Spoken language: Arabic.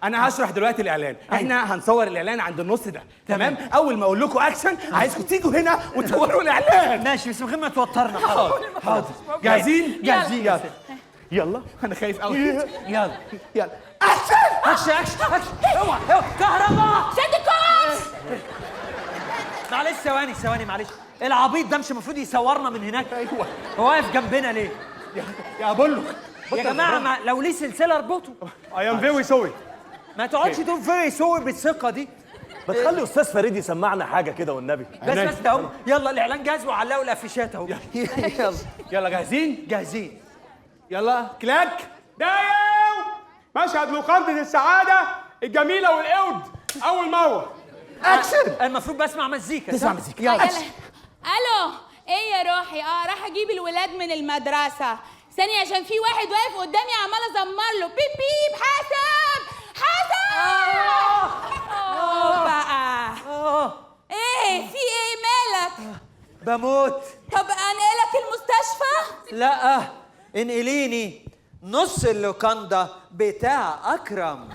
انا هشرح دلوقتي الاعلان. احنا هنصور الاعلان عند النص ده، تمام؟ اول ما اقول لكم اكشن عايزكم تيجوا هنا وتصوروا الاعلان. ماشي، بس من غير ما توترنا. حاضر. جاهزين؟ جاهزين. يلا يلا. انا خايف قوي. يلا يلا اكشن. اكشن اكشن اكشن. اوعى كهرباء. شد الكوبس. معلش ثواني معلش. العبيط ده مش المفروض يصورنا من هناك؟ ايوه. هو واقف جنبنا ليه؟ يا بقول يا جماعه لو ليه سلسله اربطه. اي ام فيري سوري. ما تقعدش تقول فيري سوري بالثقه دي. ما تخلي استاذ فريد يسمعنا حاجه كده والنبي. بس ده اهو. يلا الاعلان جاهز وعلقوا الافيشات اهو. يلا يلا جاهزين؟ جاهزين. يلا كلاك. دايو مشهد لقندة السعادة الجميلة والقود أول مرة. اكشن. المفروض بسمع مزيكا. تسمع مزيكا. يلا اكشن. الو، ايه يا روحي؟ راح اجيب الولاد من المدرسه. ثانيه عشان في واحد واقف قدامي عمال ازمر له بيب بيب. حسب بقى. ايه في ايه مالك؟ بموت. طب انقلك المستشفى؟ لا انقليني نص اللوكاندا بتاع اكرم.